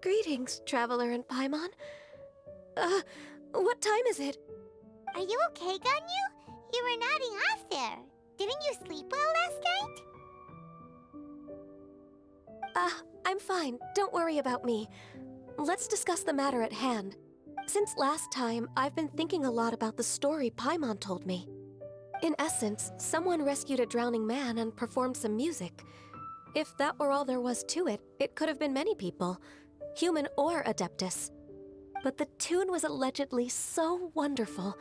Greetings, Traveler and Paimon. What time is it? Are you okay, Ganyu? You were nodding off there. Didn't you sleep well last night? I'm fine. Don't worry about me. Let's discuss the matter at hand. Since last time, I've been thinking a lot about the story Paimon told me. In essence, someone rescued a drowning man and performed some music. If that were all there was to it, it could have been many people, human or Adeptus. But the tune was allegedly so wonderful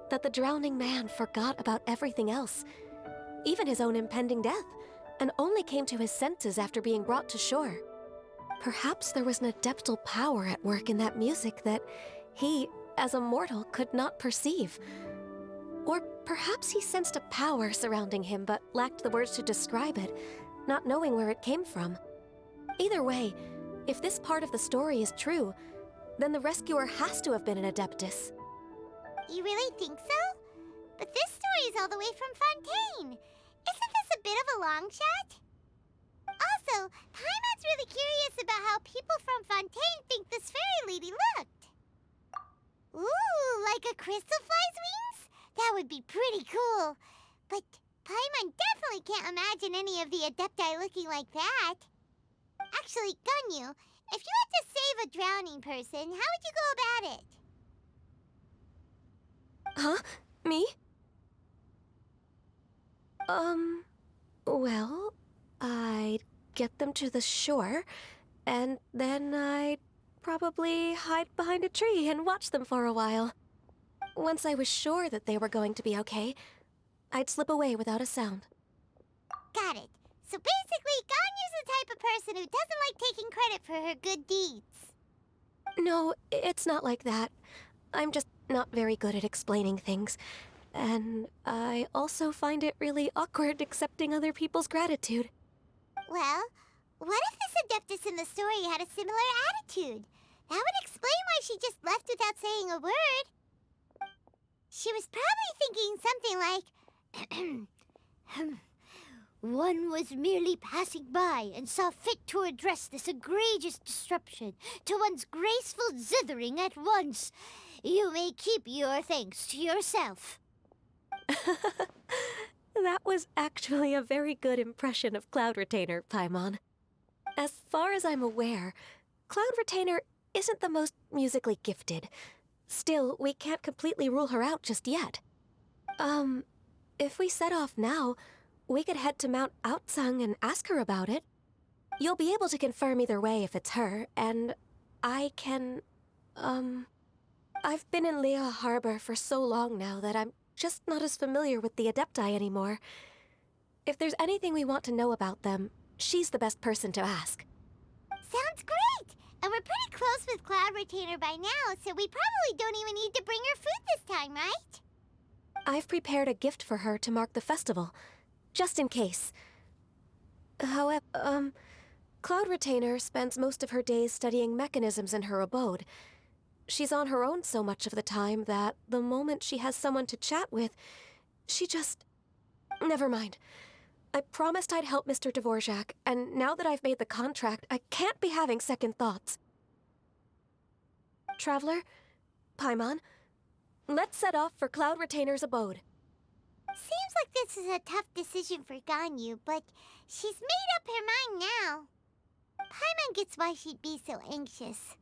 that the drowning man forgot about everything else, even his own impending death, and only came to his senses after being brought to shore. Perhaps there was an adeptal power at work in that music that he, as a mortal, could not perceive. Or perhaps he sensed a power surrounding him but lacked the words to describe it, not knowing where it came from. Either way, if this part of the story is true, then the rescuer has to have been an Adeptus. You really think so? But this story is all the way from Fontaine. Isn't this a bit of a long shot? Also, Paimon's really curious about how people from Fontaine think this fairy lady looked. Ooh, like a crystal fly's wings? That would be pretty cool. But Paimon definitely can't imagine any of the Adepti looking like that. Actually, Ganyu, if you had to save a drowning person, how would you go about it? Huh? Me? Well, I'd get them to the shore, and then I'd probably hide behind a tree and watch them for a while. Once I was sure that they were going to be okay, I'd slip away without a sound. Got it. So basically, Ganyu's the type of person who doesn't like taking credit for her good deeds. No, it's not like that. I'm just not very good at explaining things. And I also find it really awkward accepting other people's gratitude. Well, what if this Adeptus in the story had a similar attitude? That would explain why she just left without saying a word. She was probably thinking something like, One was merely passing by and saw fit to address this egregious disruption to one's graceful zithering at once. You may keep your thanks to yourself. That was actually a very good impression of Cloud Retainer, Paimon. As far as I'm aware, Cloud Retainer isn't the most musically gifted. Still, we can't completely rule her out just yet. If we set off now, we could head to Mount Outsung and ask her about it. You'll be able to confirm either way if it's her, and I can, I've been in Lea Harbor for so long now that I'm just not as familiar with the Adepti anymore. If there's anything we want to know about them, she's the best person to ask. Sounds great! And we're pretty close with Cloud Retainer by now, so we probably don't even need to bring her food this time, right? I've prepared a gift for her to mark the festival, just in case. However, Cloud Retainer spends most of her days studying mechanisms in her abode. She's on her own so much of the time that the moment she has someone to chat with, she just... Never mind. I promised I'd help Mr. Dvorak, and now that I've made the contract, I can't be having second thoughts. Traveler, Paimon, let's set off for Cloud Retainer's abode. Seems like this is a tough decision for Ganyu, but she's made up her mind now. Paimon gets why she'd be so anxious.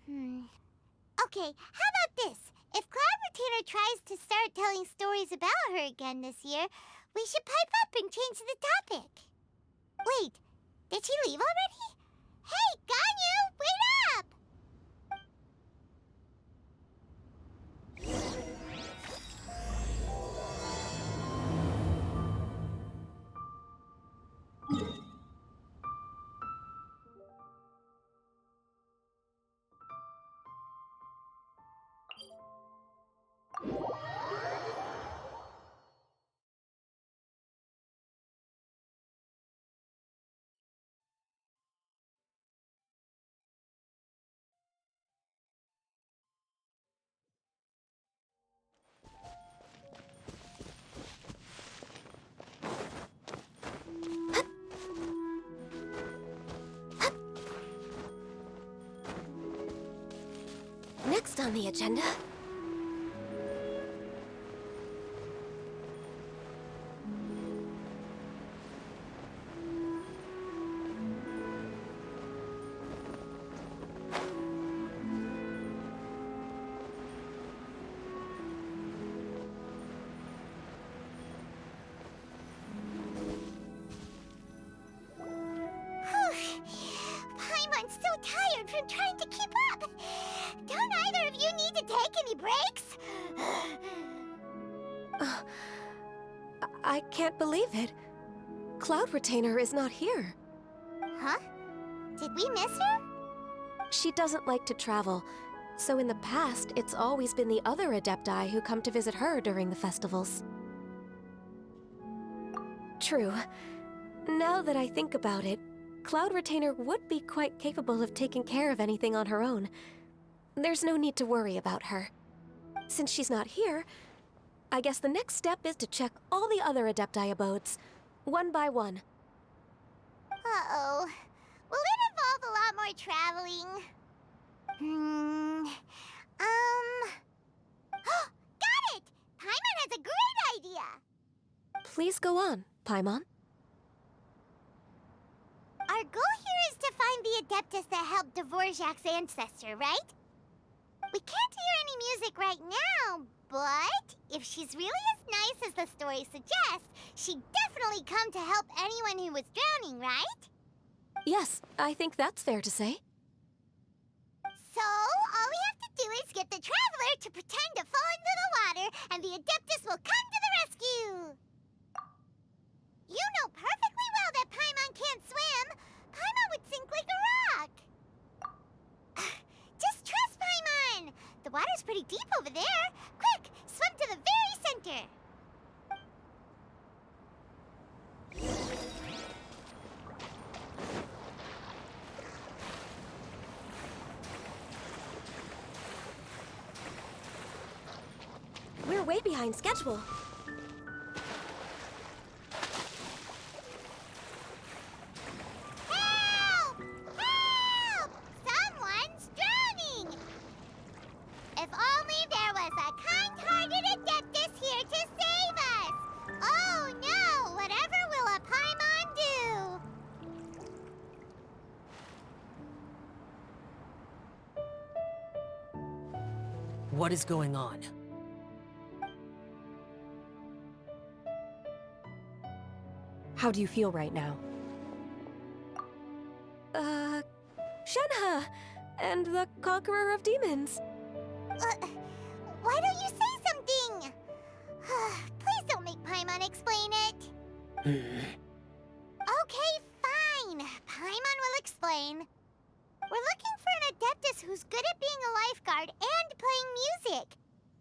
Okay, how about this? If Cloud Retainer tries to start telling stories about her again this year, we should pipe up and change the topic. Wait, did she leave already? Hey, Ganyu, wait up! next on the agenda? Paimon's so tired from trying to keep up. Don't either of you need to take any breaks? I can't believe it. Cloud Retainer is not here. Huh? Did we miss her? She doesn't like to travel, so in the past, it's always been the other Adepti who come to visit her during the festivals. True. Now that I think about it, Cloud Retainer would be quite capable of taking care of anything on her own. There's no need to worry about her. Since she's not here, I guess the next step is to check all the other Adepti abodes, one by one. Uh-oh. Will it involve a lot more traveling? Got it! Paimon has a great idea! Please go on, Paimon. Our goal here is to find the Adeptus that helped Dvorak's ancestor, right? We can't hear any music right now, but if she's really as nice as the story suggests, she'd definitely come to help anyone who was drowning, right? Yes, I think that's fair to say. So, all we have to do is get the Traveler to pretend to fall into the water, and the Adeptus will come to the rescue! You know perfectly well that Paimon can't swim! Paimon would sink like a rock! Just trust Paimon! The water's pretty deep over there! Quick, swim to the very center! We're way behind schedule. Help! Help! Someone's drowning! If only there was a kind-hearted Adeptus here to save us! Oh no! Whatever will a Paimon do? What is going on? How do you feel right now? Shenhe! And the Conqueror of Demons. Why don't you say something? Please don't make Paimon explain it. Okay, fine. Paimon will explain. We're looking for an Adeptus who's good at being a lifeguard and playing music.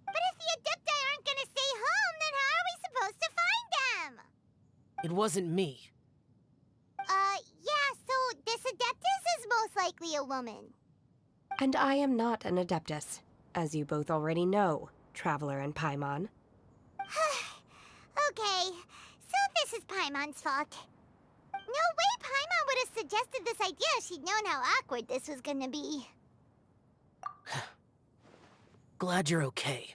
But if the Adepti aren't gonna stay home, then how are we supposed to find them? It wasn't me. Yeah, so this Adeptus is most likely a woman. And I am not an Adeptus, as you both already know, Traveler and Paimon. Okay, so this is Paimon's fault. No way Paimon would have suggested this idea if she'd known how awkward this was gonna be. Glad you're okay.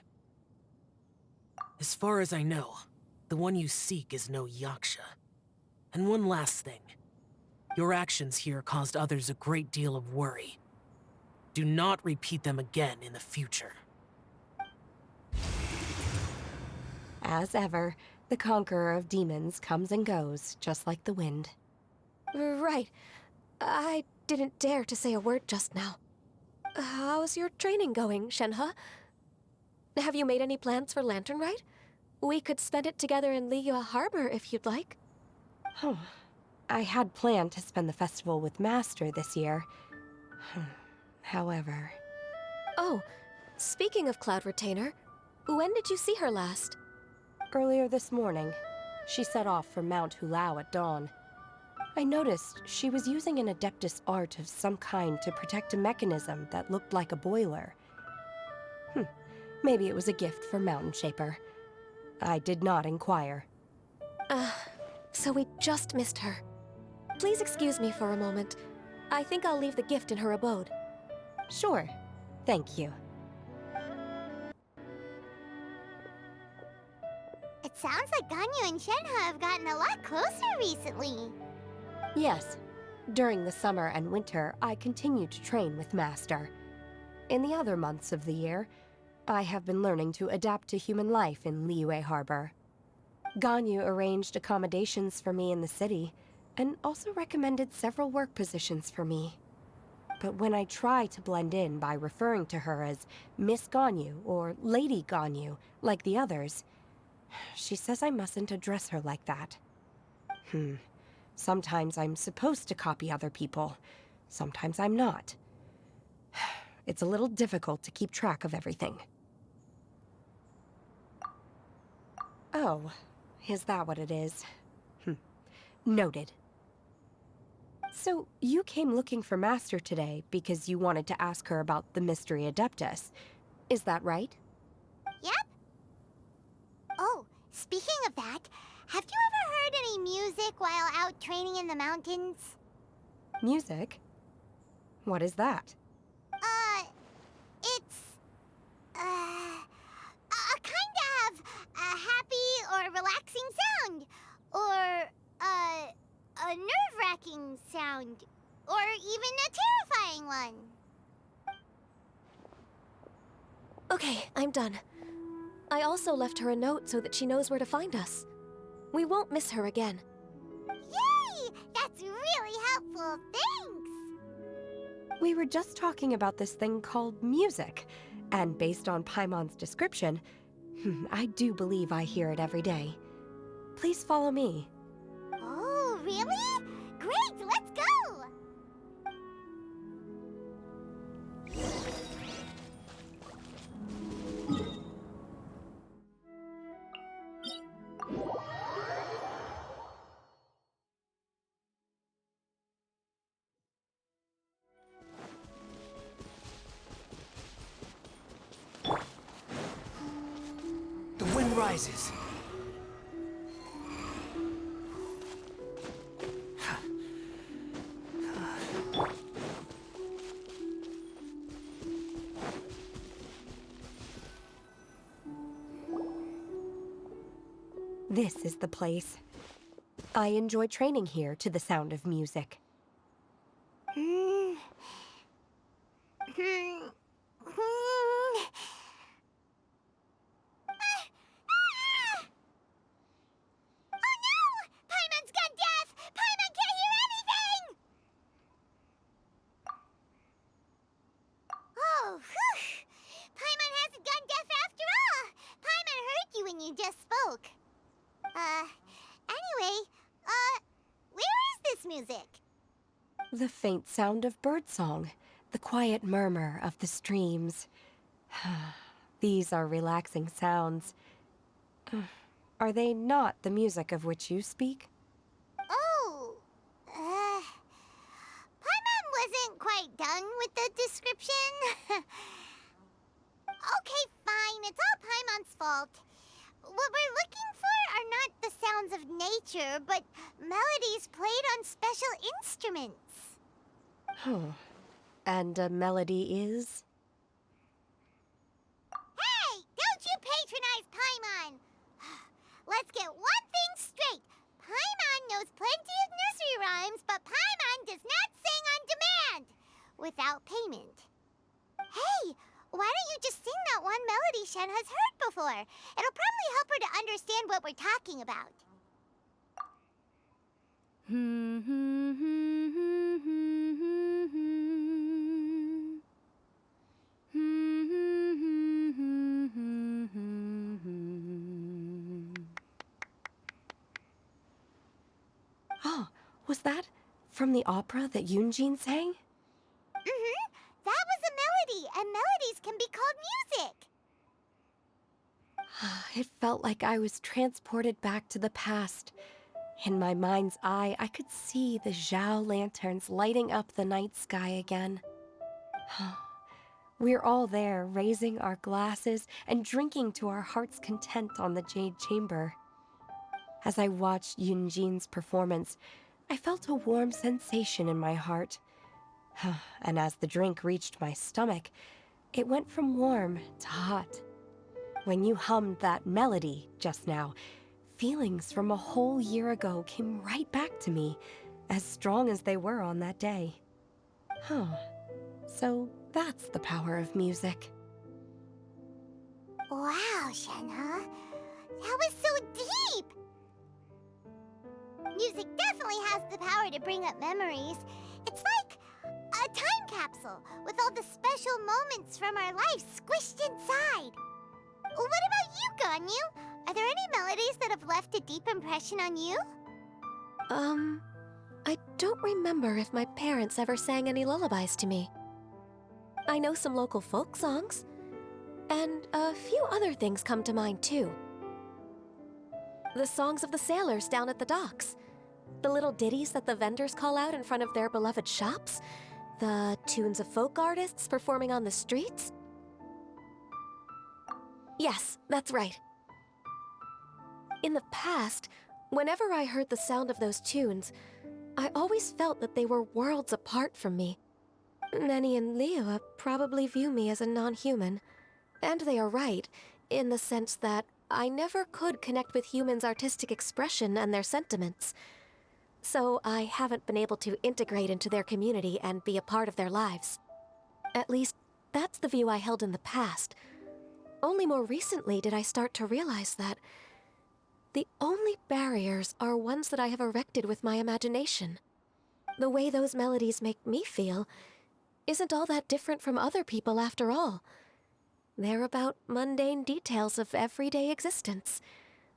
As far as I know, the one you seek is no Yaksha. And one last thing. Your actions here caused others a great deal of worry. Do not repeat them again in the future. As ever, the Conqueror of Demons comes and goes, just like the wind. Right. I didn't dare to say a word just now. How's your training going, Shenhe? Have you made any plans for Lantern Rite? We could spend it together in Liyue Harbor if you'd like. Oh, I had planned to spend the festival with Master this year. However... Oh, speaking of Cloud Retainer, when did you see her last? Earlier this morning, she set off for Mount Hulao at dawn. I noticed she was using an Adeptus art of some kind to protect a mechanism that looked like a boiler. Maybe it was a gift for Mountain Shaper. I did not inquire. So we just missed her. Please excuse me for a moment. I think I'll leave the gift in her abode. Sure. Thank you. sounds like Ganyu and Shenhe have gotten a lot closer recently. Yes. During the summer and winter, I continue to train with Master. In the other months of the year, I have been learning to adapt to human life in Liyue Harbor. Ganyu arranged accommodations for me in the city, and also recommended several work positions for me. But when I try to blend in by referring to her as Miss Ganyu or Lady Ganyu, like the others, she says I mustn't address her like that. Sometimes I'm supposed to copy other people. Sometimes I'm not. It's a little difficult to keep track of everything. Oh, is that what it is? Noted. So, you came looking for Master today because you wanted to ask her about the Mystery Adeptus. Is that right? Yep. Oh, speaking of that, have you ever heard any music while out training in the mountains? Music? What is that? It's, a kind of a happy or relaxing sound. Or, a nerve-wracking sound. Or even a terrifying one. Okay, I'm done. I also left her a note so that she knows where to find us. We won't miss her again. Yay! That's really helpful. Thanks! We were just talking about this thing called music, and based on Paimon's description, I do believe I hear it every day. Please follow me. Oh, really? Great, let's go! The wind rises. This is the place. I enjoy training here to the sound of music. Oh no! Paimon's gone deaf! Paimon can't hear anything! Oh, whew! Paimon hasn't gone deaf after all! Paimon heard you when you just spoke. Anyway, where is this music? The faint sound of birdsong, the quiet murmur of the streams. These are relaxing sounds. Are they not the music of which you speak? Oh, Paimon wasn't quite done with the description. Okay, fine, it's all Paimon's fault. What we're looking for are not the sounds of nature, but melodies played on special instruments. And a melody is? Hey, don't you patronize Paimon! Let's get one thing straight. Paimon knows plenty of nursery rhymes, but Paimon does not sing on demand without payment. Hey, why don't you just sing that one melody Shen has heard before? It'll probably help her to understand what we're talking about. Oh, was that from the opera that Yunjin sang? That was a melody, and melodies can be called music. It felt like I was transported back to the past. In my mind's eye, I could see the Zhao lanterns lighting up the night sky again. We're all there, raising our glasses and drinking to our heart's content on the Jade Chamber. As I watched Yunjin's performance, I felt a warm sensation in my heart. And as the drink reached my stomach, it went from warm to hot. When you hummed that melody just now, feelings from a whole year ago came right back to me, as strong as they were on that day. Huh. So that's the power of music. Wow, Shenhe. That was so deep! Music definitely has the power to bring up memories. It's like a time capsule with all the special moments from our lives squished inside. What about you, Ganyu? Are there any melodies that have left a deep impression on you? I don't remember if my parents ever sang any lullabies to me. I know some local folk songs, and a few other things come to mind too. The songs of the sailors down at the docks, the little ditties that the vendors call out in front of their beloved shops, the tunes of folk artists performing on the streets. Yes, that's right. In the past, whenever I heard the sound of those tunes, I always felt that they were worlds apart from me. Nenny and Liyue probably view me as a non-human. And they are right, in the sense that I never could connect with humans' artistic expression and their sentiments. So I haven't been able to integrate into their community and be a part of their lives. At least, that's the view I held in the past. Only more recently did I start to realize that the only barriers are ones that I have erected with my imagination. The way those melodies make me feel isn't all that different from other people after all. They're about mundane details of everyday existence.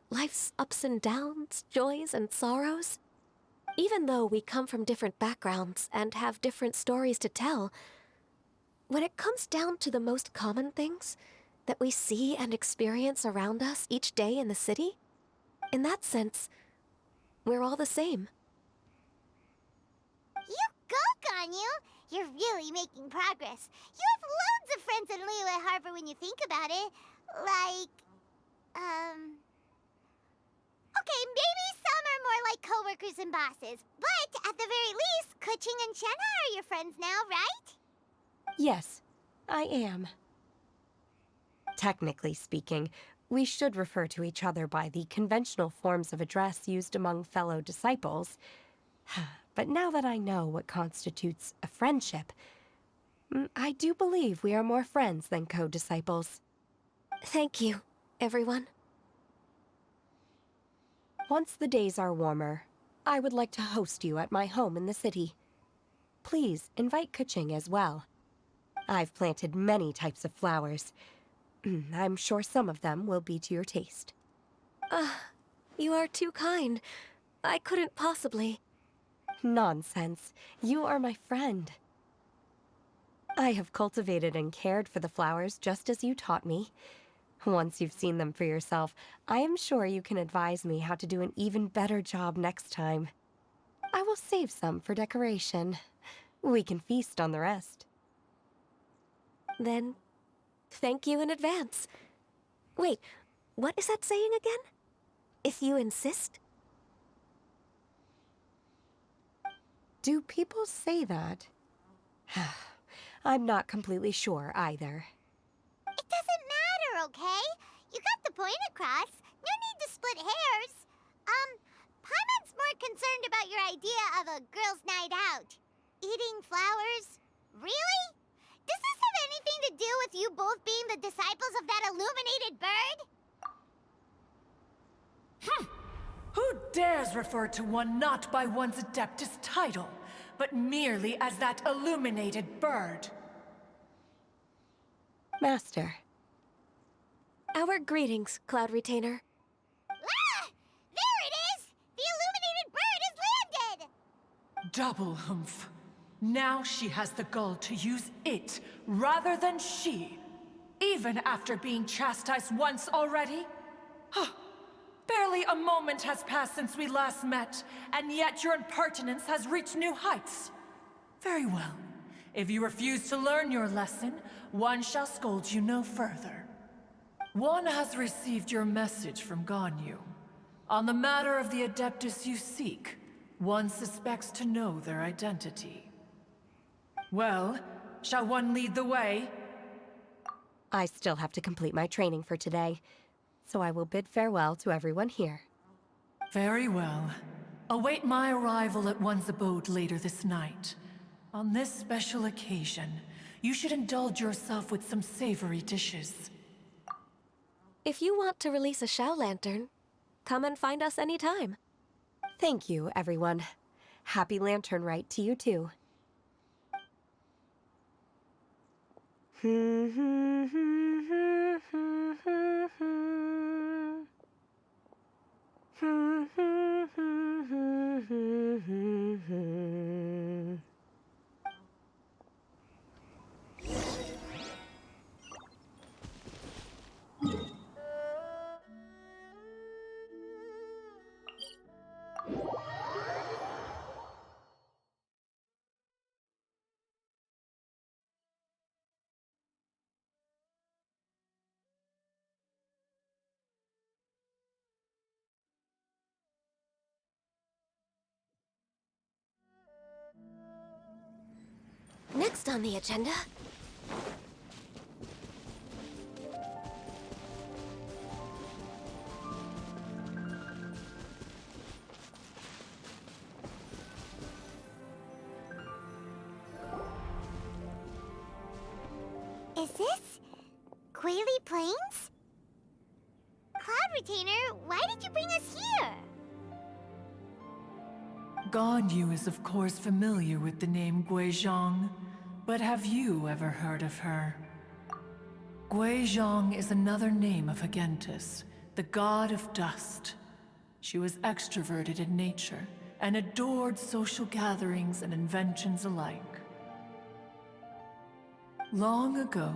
Life's ups and downs, joys and sorrows. Even though we come from different backgrounds and have different stories to tell, when it comes down to the most common things that we see and experience around us each day in the city, in that sense, we're all the same. You go, Ganyu! You're really making progress. You have loads of friends in Liyue Harbor when you think about it. Like, okay, maybe some are more like coworkers and bosses. But at the very least, Keqing and Shenhe are your friends now, right? Yes, I am. Technically speaking, we should refer to each other by the conventional forms of address used among fellow disciples. But now that I know what constitutes a friendship, I do believe we are more friends than co-disciples. Thank you, everyone. Once the days are warmer, I would like to host you at my home in the city. Please invite Keqing as well. I've planted many types of flowers. I'm sure some of them will be to your taste. You are too kind. I couldn't possibly. Nonsense. You are my friend. I have cultivated and cared for the flowers just as you taught me. Once you've seen them for yourself, I am sure you can advise me how to do an even better job next time. I will save some for decoration. We can feast on the rest. Then, thank you in advance. Wait, what is that saying again? If you insist? Do people say that? I'm not completely sure either. It doesn't matter, okay? You got the point across. No need to split hairs. Paimon's more concerned about your idea of a girls' night out. Eating flowers? Really? Does this have anything to do with you both being the disciples of that illuminated bird? Who dares refer to one not by one's Adeptus title, but merely as that illuminated bird? Master. Our greetings, Cloud Retainer. Ah! There it is! The illuminated bird has landed! Double humph. Now she has the gall to use it rather than she, even after being chastised once already? Barely a moment has passed since we last met, and yet your impertinence has reached new heights. Very well. If you refuse to learn your lesson, one shall scold you no further. One has received your message from Ganyu. On the matter of the Adeptus you seek, one suspects to know their identity. Well, shall one lead the way? I still have to complete my training for today, so I will bid farewell to everyone here. Very well. Await my arrival at one's abode later this night. On this special occasion, you should indulge yourself with some savory dishes. If you want to release a Shao Lantern, come and find us anytime. Thank you, everyone. Happy Lantern Rite to you too. Next on the agenda... Is this Guili Plains? Cloud Retainer, why did you bring us here? Ganyu is of course familiar with the name Guizhong, but have you ever heard of her? Guizhong is another name of Agentis, the god of dust. She was extroverted in nature and adored social gatherings and inventions alike. Long ago,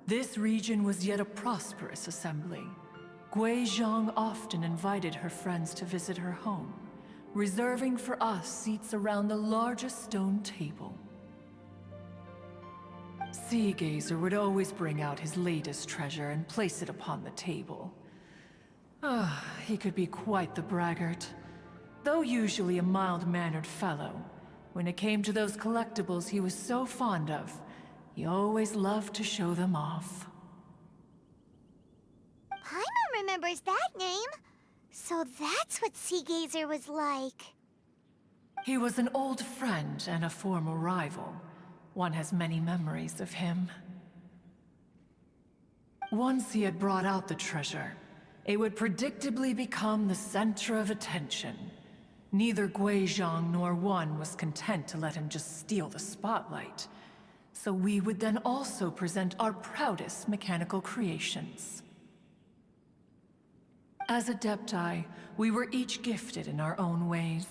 this region was yet a prosperous assembly. Guizhong often invited her friends to visit her home, reserving for us seats around the largest stone table. Sea Gazer would always bring out his latest treasure and place it upon the table. He could be quite the braggart. Though usually a mild-mannered fellow, when it came to those collectibles he was so fond of, he always loved to show them off. Paimon remembers that name. So that's what Sea Gazer was like. He was an old friend and a former rival. One has many memories of him. Once he had brought out the treasure, it would predictably become the center of attention. Neither Guizhong nor one was content to let him just steal the spotlight. So we would then also present our proudest mechanical creations. As Adepti, we were each gifted in our own ways,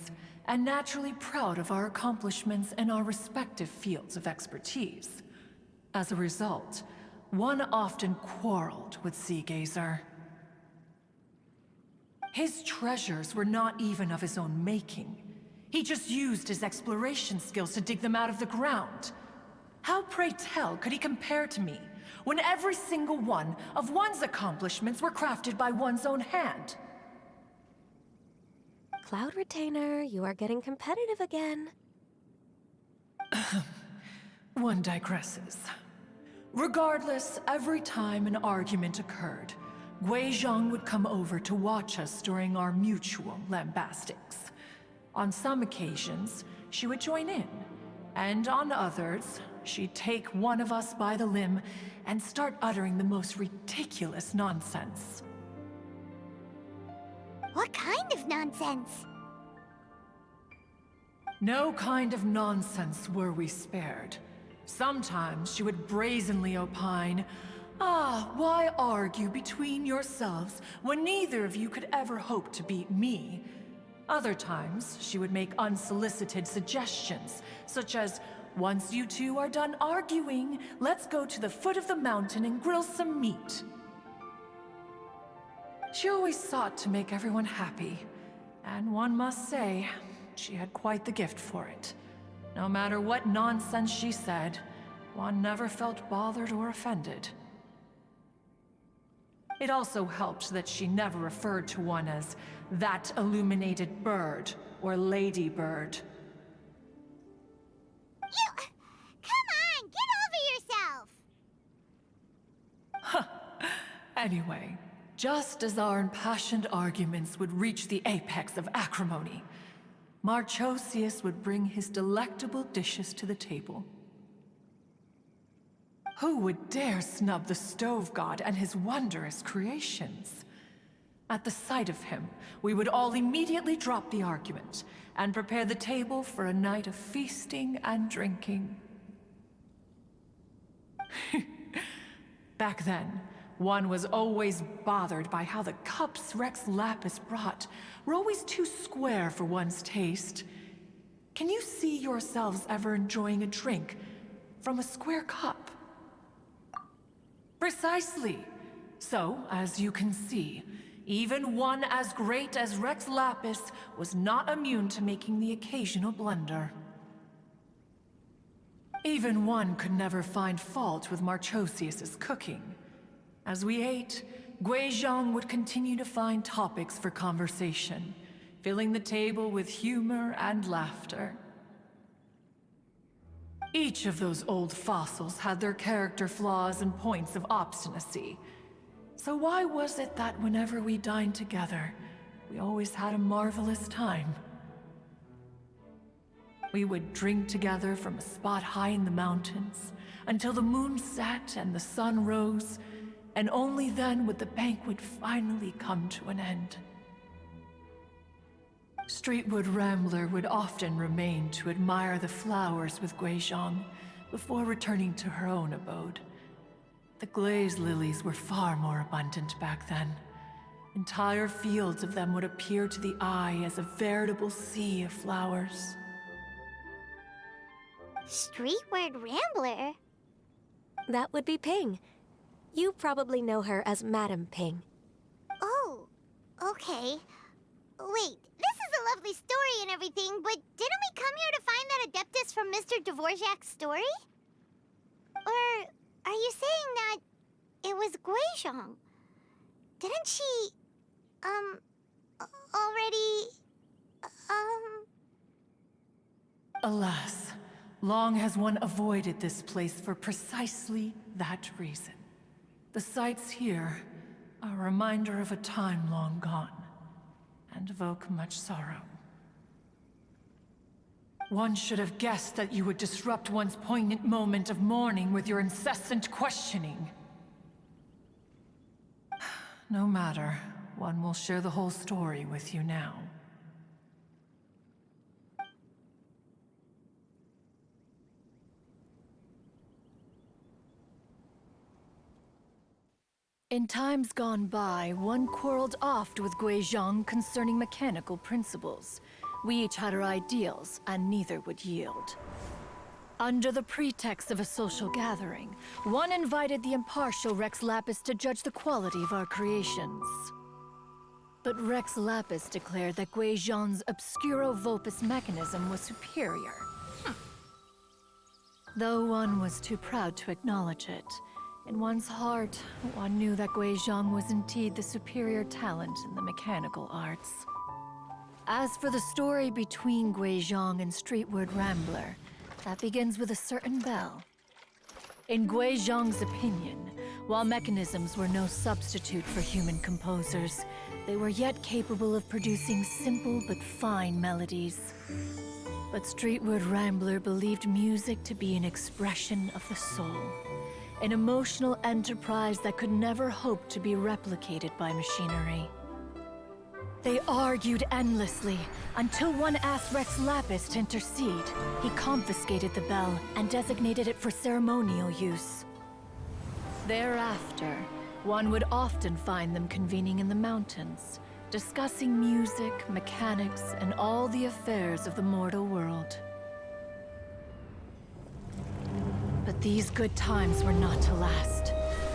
and naturally proud of our accomplishments in our respective fields of expertise. As a result, one often quarreled with Sea Gazer. His treasures were not even of his own making. He just used his exploration skills to dig them out of the ground. How, pray tell, could he compare to me, when every single one of one's accomplishments were crafted by one's own hand? Cloud Retainer, you are getting competitive again. One digresses. Regardless, every time an argument occurred, Guizhong would come over to watch us during our mutual lambastics. On some occasions, she would join in, and on others, she'd take one of us by the limb and start uttering the most ridiculous nonsense. What kind of nonsense? No kind of nonsense were we spared. Sometimes she would brazenly opine, why argue between yourselves when neither of you could ever hope to beat me? Other times, she would make unsolicited suggestions, such as, once you two are done arguing, let's go to the foot of the mountain and grill some meat. She always sought to make everyone happy, and one must say, she had quite the gift for it. No matter what nonsense she said, one never felt bothered or offended. It also helped that she never referred to one as that illuminated bird or ladybird. Come on, get over yourself! Anyway, Just as our impassioned arguments would reach the apex of acrimony, Marchosius would bring his delectable dishes to the table. Who would dare snub the stove god and his wondrous creations? At the sight of him, we would all immediately drop the argument and prepare the table for a night of feasting and drinking. Back then, one was always bothered by how the cups Rex Lapis brought were always too square for one's taste. Can you see yourselves ever enjoying a drink from a square cup? Precisely. So, as you can see, even one as great as Rex Lapis was not immune to making the occasional blunder. Even one could never find fault with Marchosius's cooking. As we ate, Guizhong would continue to find topics for conversation, filling the table with humor and laughter. Each of those old fossils had their character flaws and points of obstinacy. So why was it that whenever we dined together, we always had a marvelous time? We would drink together from a spot high in the mountains until the moon set and the sun rose, and only then would the banquet finally come to an end. Streetwood Rambler would often remain to admire the flowers with Guizhong before returning to her own abode. The glaze lilies were far more abundant back then. Entire fields of them would appear to the eye as a veritable sea of flowers. Streetward Rambler? That would be Ping. You probably know her as Madam Ping. Oh, okay. Wait, this is a lovely story and everything, but didn't we come here to find that Adeptus from Mr. Dvorak's story? Or are you saying that it was Guizhong? Didn't she, already, Alas, long has one avoided this place for precisely that reason. The sights here are a reminder of a time long gone, and evoke much sorrow. One should have guessed that you would disrupt one's poignant moment of mourning with your incessant questioning. No matter, one will share the whole story with you now. In times gone by, one quarreled oft with Guizhong concerning mechanical principles. We each had our ideals, and neither would yield. Under the pretext of a social gathering, one invited the impartial Rex Lapis to judge the quality of our creations. But Rex Lapis declared that Guizhong's Obscuro Vulpus mechanism was superior. Though one was too proud to acknowledge it, in one's heart, one knew that Guizhong was indeed the superior talent in the mechanical arts. As for the story between Guizhong and Streetward Rambler, that begins with a certain bell. In Guizhong's opinion, while mechanisms were no substitute for human composers, they were yet capable of producing simple but fine melodies. But Streetward Rambler believed music to be an expression of the soul, an emotional enterprise that could never hope to be replicated by machinery. They argued endlessly, until one asked Rex Lapis to intercede. He confiscated the bell and designated it for ceremonial use. Thereafter, one would often find them convening in the mountains, discussing music, mechanics, and all the affairs of the mortal world. But these good times were not to last.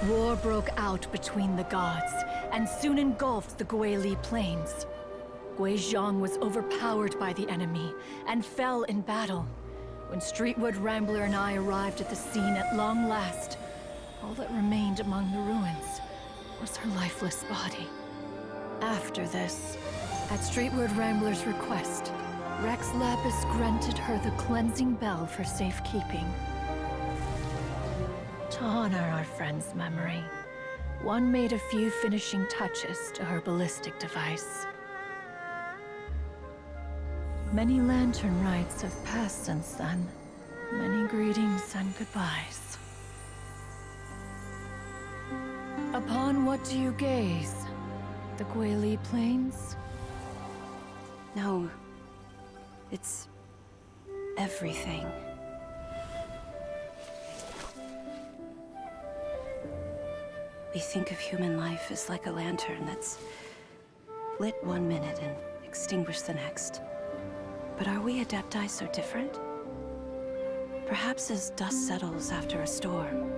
War broke out between the gods, and soon engulfed the Guili plains. Guizhong was overpowered by the enemy, and fell in battle. When Streetwood Rambler and I arrived at the scene at long last, all that remained among the ruins was her lifeless body. After this, at Streetwood Rambler's request, Rex Lapis granted her the cleansing bell for safekeeping. To honor our friend's memory, One made a few finishing touches to her ballistic device. Many Lantern Rites have passed since then. Many greetings and goodbyes. Upon what do you gaze? The Guili Plains? No. It's everything. We think of human life as like a lantern that's lit one minute and extinguished the next. But are we Adepti so different? Perhaps as dust settles after a storm,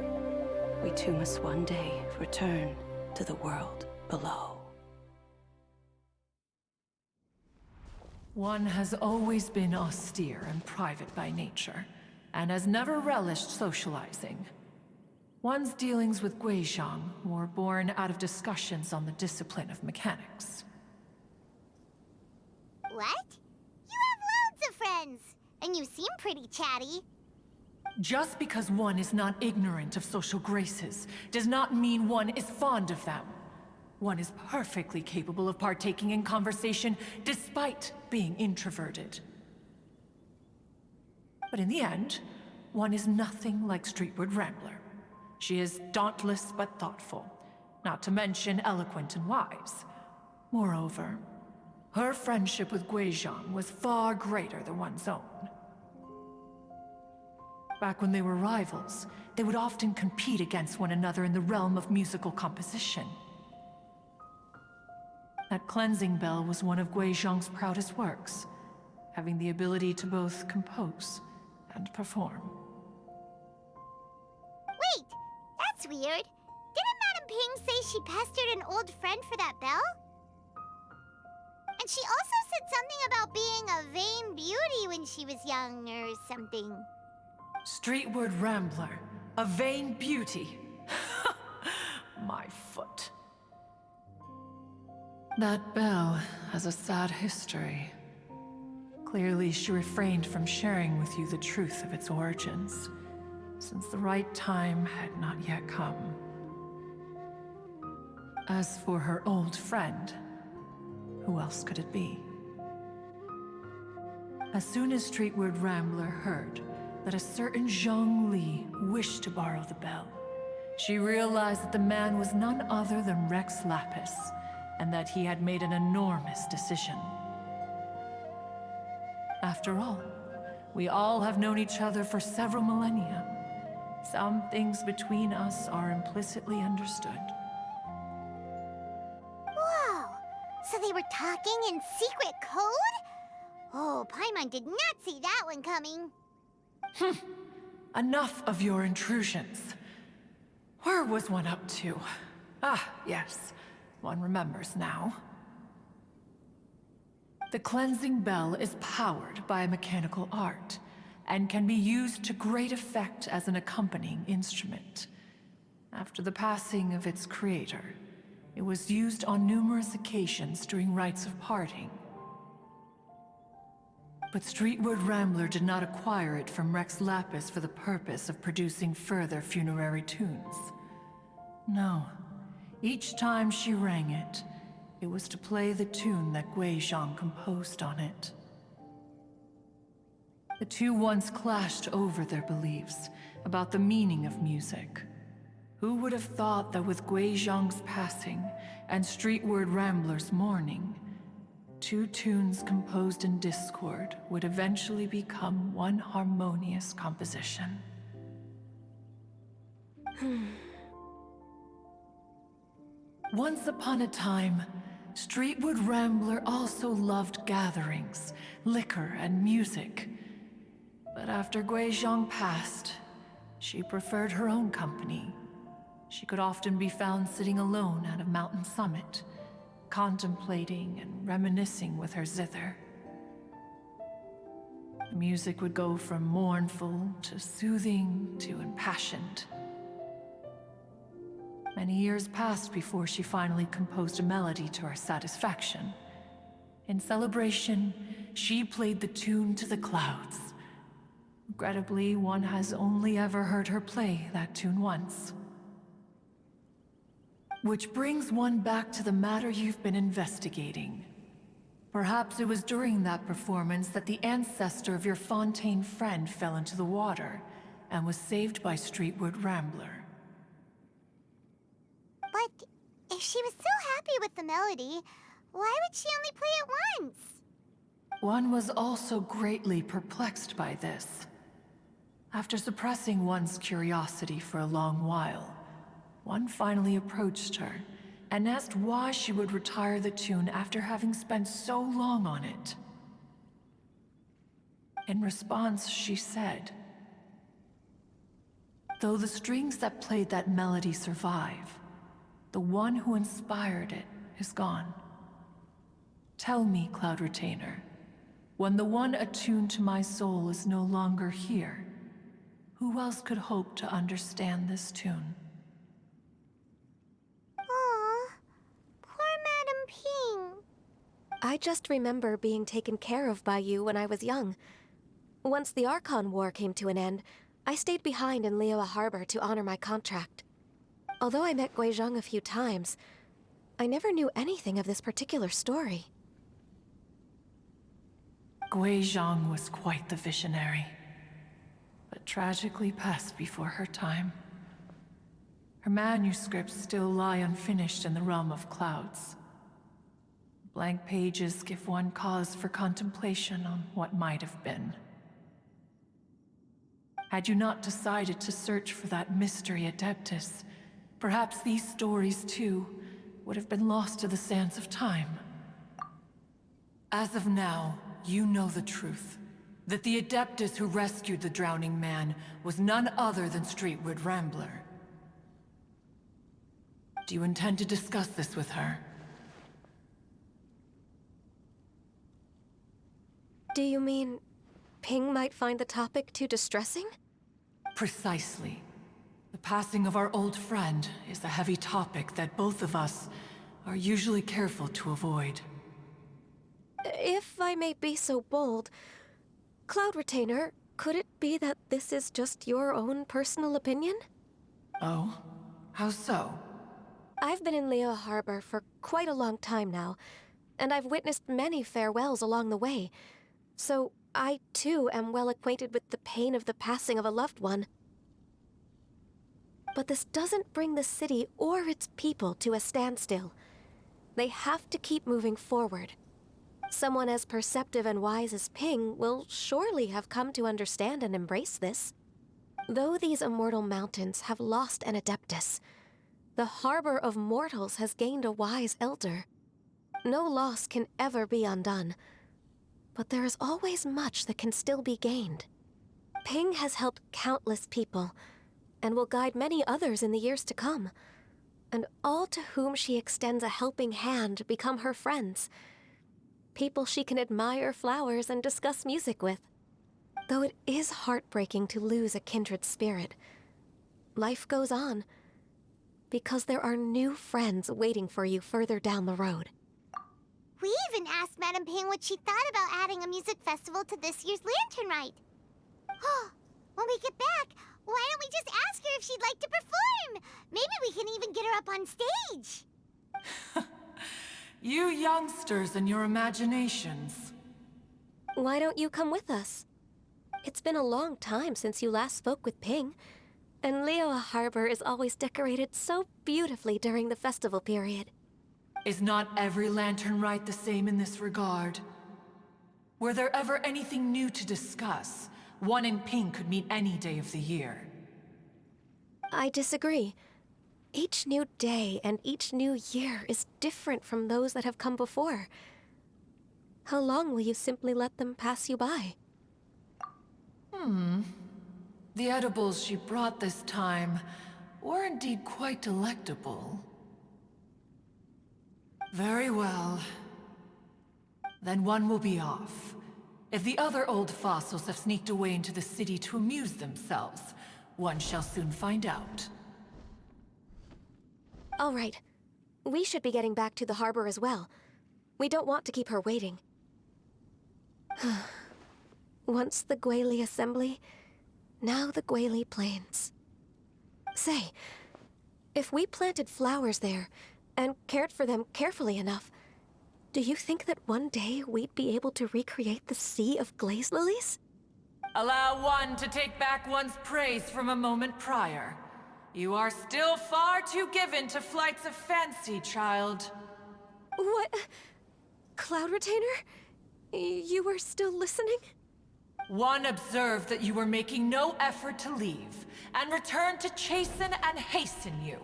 we too must one day return to the world below. One has always been austere and private by nature, and has never relished socializing. One's dealings with Guizhong were born out of discussions on the discipline of mechanics. What? You have loads of friends, and you seem pretty chatty. Just because one is not ignorant of social graces does not mean one is fond of them. One is perfectly capable of partaking in conversation despite being introverted. But in the end, one is nothing like Streetward Rambler. She is dauntless but thoughtful, not to mention eloquent and wise. Moreover, her friendship with Guizhong was far greater than one's own. Back when they were rivals, they would often compete against one another in the realm of musical composition. That cleansing bell was one of Guizhong's proudest works, having the ability to both compose and perform. Wait, that's weird. Didn't Madame Ping say she pestered an old friend for that bell? And she also said something about being a vain beauty when she was young or something. Streetward Rambler, a vain beauty. My foot. That bell has a sad history. Clearly, she refrained from sharing with you the truth of its origins, since the right time had not yet come. As for her old friend, who else could it be? As soon as Streetward Rambler heard that a certain Zhang Li wished to borrow the bell, she realized that the man was none other than Rex Lapis, and that he had made an enormous decision. After all, we all have known each other for several millennia. Some things between us are implicitly understood. Whoa! So they were talking in secret code? Oh, Paimon did not see that one coming. Enough of your intrusions. Where was one up to? Ah, yes. One remembers now. The cleansing bell is powered by a mechanical art, and can be used to great effect as an accompanying instrument. After the passing of its creator, it was used on numerous occasions during rites of parting. But Streetward Rambler did not acquire it from Rex Lapis for the purpose of producing further funerary tunes. No. Each time she rang it, it was to play the tune that Guizhong composed on it. The two once clashed over their beliefs about the meaning of music. Who would have thought that with Guizhong's passing and Streetward Rambler's mourning, two tunes composed in discord would eventually become one harmonious composition? Once upon a time, Streetward Rambler also loved gatherings, liquor, and music. But after Guizhong passed, she preferred her own company. She could often be found sitting alone at a mountain summit, contemplating and reminiscing with her zither. The music would go from mournful to soothing to impassioned. Many years passed before she finally composed a melody to her satisfaction. In celebration, she played the tune to the clouds. Regrettably, one has only ever heard her play that tune once. Which brings one back to the matter you've been investigating. Perhaps it was during that performance that the ancestor of your Fontaine friend fell into the water and was saved by Streetward Rambler. But if she was so happy with the melody, why would she only play it once? One was also greatly perplexed by this. After suppressing one's curiosity for a long while, one finally approached her and asked why she would retire the tune after having spent so long on it. In response, she said, "Though the strings that played that melody survive, the one who inspired it is gone. Tell me, Cloud Retainer, when the one attuned to my soul is no longer here, who else could hope to understand this tune?" Aw, poor Madame Ping. I just remember being taken care of by you when I was young. Once the Archon War came to an end, I stayed behind in Liyue Harbor to honor my contract. Although I met Guizhong a few times, I never knew anything of this particular story. Guizhong was quite the visionary, but tragically passed before her time. Her manuscripts still lie unfinished in the realm of clouds. Blank pages give one cause for contemplation on what might have been. Had you not decided to search for that mystery Adeptus, perhaps these stories, too, would have been lost to the sands of time. As of now, you know the truth. That the Adeptus who rescued the drowning man was none other than Streetward Rambler. Do you intend to discuss this with her? Do you mean Ping might find the topic too distressing? Precisely. The passing of our old friend is a heavy topic that both of us are usually careful to avoid. If I may be so bold, Cloud Retainer, could it be that this is just your own personal opinion? Oh? How so? I've been in Liyue Harbor for quite a long time now, and I've witnessed many farewells along the way, so I too am well acquainted with the pain of the passing of a loved one. But this doesn't bring the city or its people to a standstill. They have to keep moving forward. Someone as perceptive and wise as Ping will surely have come to understand and embrace this. Though these immortal mountains have lost an Adeptus, the harbor of mortals has gained a wise elder. No loss can ever be undone, but there is always much that can still be gained. Ping has helped countless people, and will guide many others in the years to come. And all to whom she extends a helping hand become her friends. People she can admire flowers and discuss music with. Though it is heartbreaking to lose a kindred spirit, life goes on, because there are new friends waiting for you further down the road. We even asked Madame Ping what she thought about adding a music festival to this year's Lantern Rite. When we get back, why don't we just ask her if she'd like to perform? Maybe we can even get her up on stage. You youngsters and your imaginations. Why don't you come with us? It's been a long time since you last spoke with Ping, and Liyue Harbor is always decorated so beautifully during the festival period. Is not every Lantern Rite the same in this regard? Were there ever anything new to discuss? One in Ping could meet any day of the year. I disagree. Each new day and each new year is different from those that have come before. How long will you simply let them pass you by? The edibles she brought this time were indeed quite delectable. Very well. Then one will be off. If the other old fossils have sneaked away into the city to amuse themselves, one shall soon find out. All right. We should be getting back to the harbor as well. We don't want to keep her waiting. Once the Guili Assembly, now the Guili Plains. Say, If we planted flowers there and cared for them carefully enough, do you think that one day we'd be able to recreate the sea of glaze lilies? Allow one to take back one's praise from a moment prior. You are still far too given to flights of fancy, child. What? Cloud Retainer? You were still listening? One observed that you were making no effort to leave, and returned to chasten and hasten you.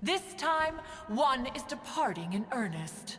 This time, one is departing in earnest.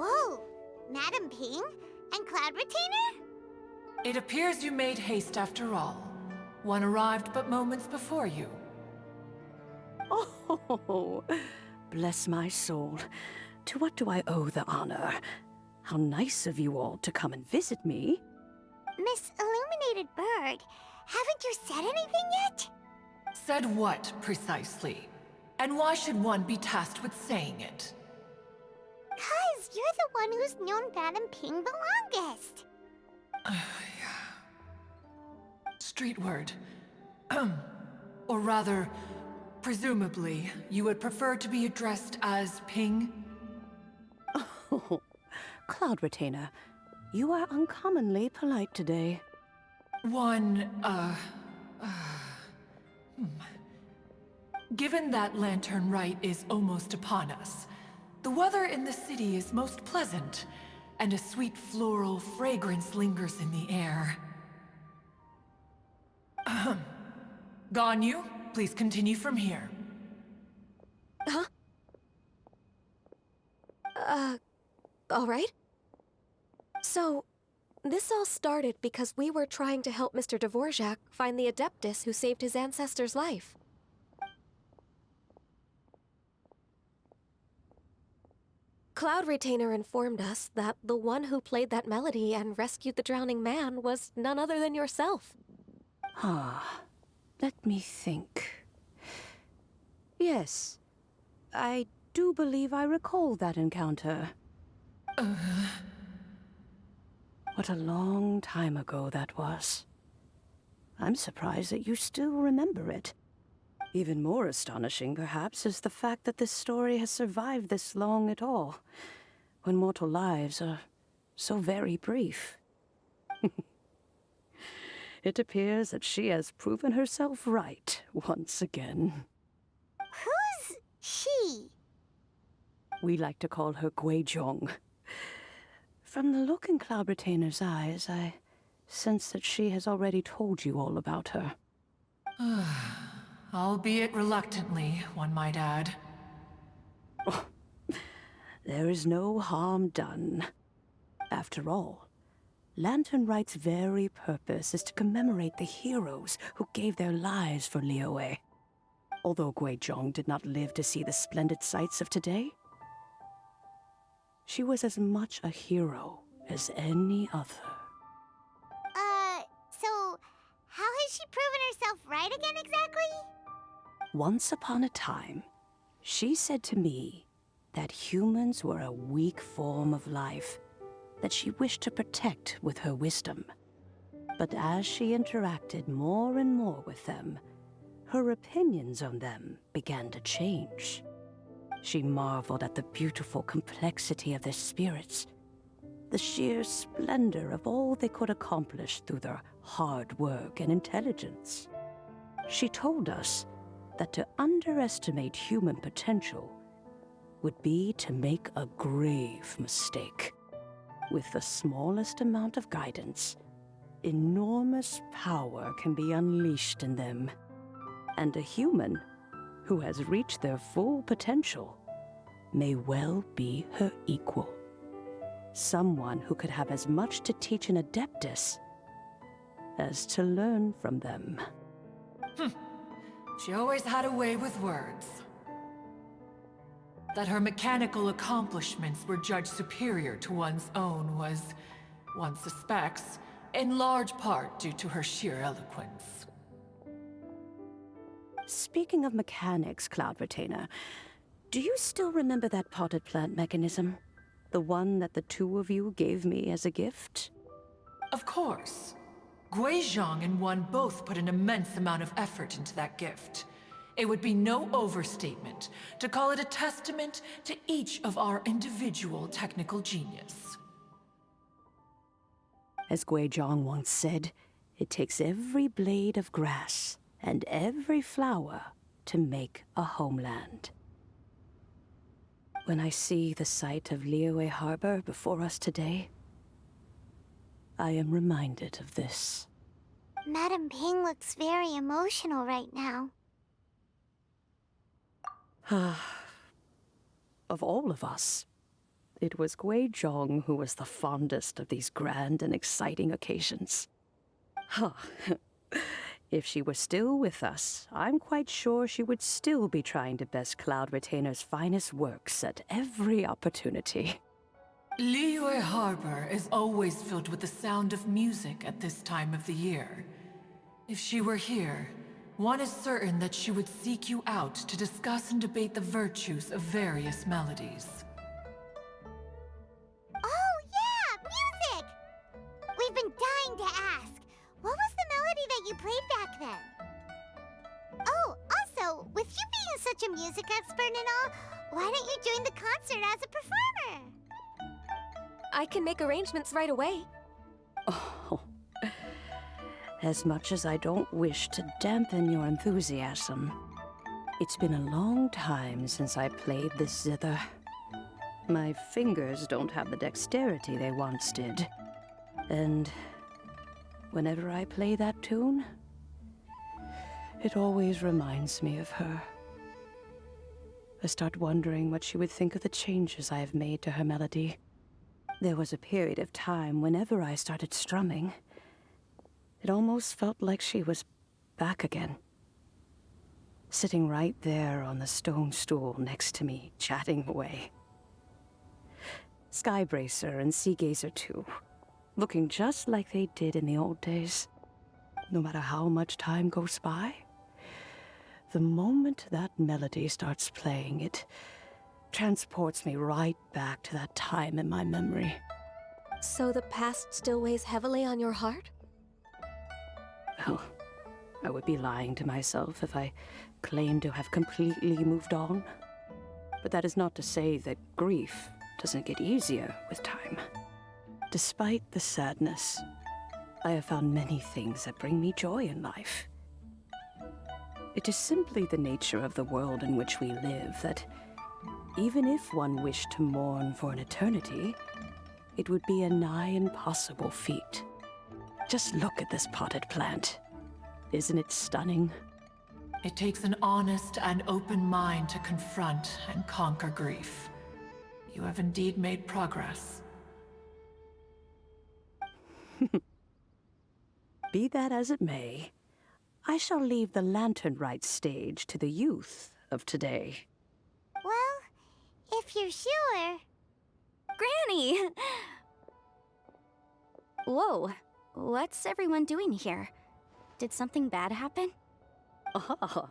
Whoa! Madam Ping? And Cloud Retainer? It appears you made haste after all. One arrived but moments before you. Oh, bless my soul. To what do I owe the honor? How nice of you all to come and visit me. Miss Illuminated Bird, haven't you said anything yet? Said what, precisely? And why should one be tasked with saying it? 'Cause you're the one who's known Madam Ping the longest. Street word. Or rather, presumably, you would prefer to be addressed as Ping? Oh, Cloud Retainer, you are uncommonly polite today. Given that Lantern Rite is almost upon us, the weather in the city is most pleasant, and a sweet floral fragrance lingers in the air. Ganyu, please continue from here. Huh? All right. So, this all started because we were trying to help Mr. Dvorak find the Adeptus who saved his ancestor's life. Cloud Retainer informed us that the one who played that melody and rescued the drowning man was none other than yourself. Ah, let me think. Yes, I do believe I recall that encounter. What a long time ago that was. I'm surprised that you still remember it. Even more astonishing, perhaps, is the fact that this story has survived this long at all, when mortal lives are so very brief. It appears that she has proven herself right once again. Who's she? We like to call her Guizhong. From the look in Cloud Retainer's eyes, I sense that she has already told you all about her. Albeit reluctantly, one might add. There is no harm done. After all, Lantern Rite's very purpose is to commemorate the heroes who gave their lives for Liyue. Although Guizhong did not live to see the splendid sights of today, she was as much a hero as any other. So how has she proven herself right again exactly? Once upon a time, she said to me that humans were a weak form of life that she wished to protect with her wisdom. But as she interacted more and more with them, her opinions on them began to change. She marveled at the beautiful complexity of their spirits, the sheer splendor of all they could accomplish through their hard work and intelligence. She told us that to underestimate human potential would be to make a grave mistake. With the smallest amount of guidance, enormous power can be unleashed in them. And a human who has reached their full potential may well be her equal. Someone who could have as much to teach an Adeptus as to learn from them. She always had a way with words. That her mechanical accomplishments were judged superior to one's own was, one suspects, in large part due to her sheer eloquence. Speaking of mechanics, Cloud Retainer, do you still remember that potted plant mechanism? The one that the two of you gave me as a gift? Of course. Guizhong and one both put an immense amount of effort into that gift. It would be no overstatement to call it a testament to each of our individual technical genius. As Guizhong once said, it takes every blade of grass and every flower to make a homeland. When I see the sight of Liyue Harbor before us today, I am reminded of this. Madam Ping looks very emotional right now. Of all of us, it was Guizhong who was the fondest of these grand and exciting occasions. If she were still with us, I'm quite sure she would still be trying to best Cloud Retainer's finest works at every opportunity. Liyue Harbor is always filled with the sound of music at this time of the year. If she were here, one is certain that she would seek you out to discuss and debate the virtues of various melodies. Oh yeah, music! We've been dying to ask. What was the melody that you played back then? Oh, also, with you being such a music expert and all, why don't you join the concert as a performer? I can make arrangements right away. Oh, as much as I don't wish to dampen your enthusiasm, it's been a long time since I played this zither. My fingers don't have the dexterity they once did. And whenever I play that tune, it always reminds me of her. I start wondering what she would think of the changes I have made to her melody. There was a period of time whenever I started strumming, it almost felt like she was back again. Sitting right there on the stone stool next to me, chatting away. Skybracer and Seagazer too, looking just like they did in the old days. No matter how much time goes by, the moment that melody starts playing, it transports me right back to that time in my memory. So the past still weighs heavily on your heart? Well, I would be lying to myself if I claimed to have completely moved on. But that is not to say that grief doesn't get easier with time. Despite the sadness, I have found many things that bring me joy in life. It is simply the nature of the world in which we live that even if one wished to mourn for an eternity, it would be a nigh impossible feat. Just look at this potted plant. Isn't it stunning? It takes an honest and open mind to confront and conquer grief. You have indeed made progress. Be that as it may, I shall leave the Lantern Rite stage to the youth of today. Well, if you're sure. Granny! Whoa, what's everyone doing here? Did something bad happen? Ah,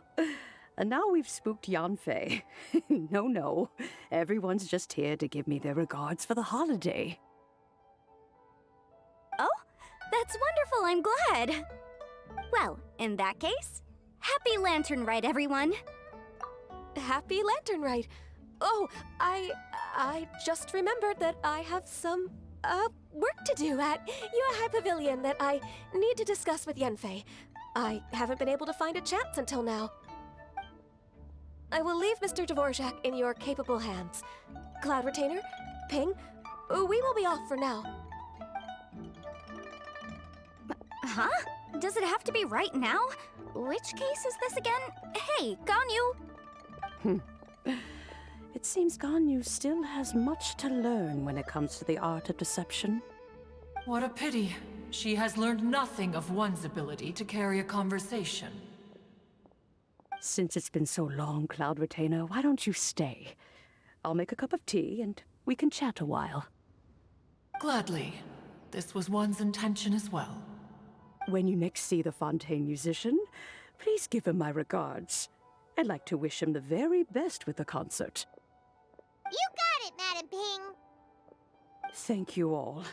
and now we've spooked Yanfei. No, everyone's just here to give me their regards for the holiday. Oh, that's wonderful, I'm glad! Well, in that case, happy Lantern Rite, everyone! Happy Lantern Rite. Oh, I just remembered that I have some work to do at Yuehai Pavilion that I need to discuss with Yanfei. I haven't been able to find a chance until now. I will leave Mr. Dvorak in your capable hands. Cloud Retainer, Ping, we will be off for now. Huh? Does it have to be right now? Which case is this again? Hey, Ganyu! It seems Ganyu still has much to learn when it comes to the art of deception. What a pity. She has learned nothing of one's ability to carry a conversation. Since it's been so long, Cloud Retainer, why don't you stay? I'll make a cup of tea and we can chat a while. Gladly. This was one's intention as well. When you next see the Fontaine musician, please give him my regards. I'd like to wish him the very best with the concert. You got it, Madam Ping. Thank you all.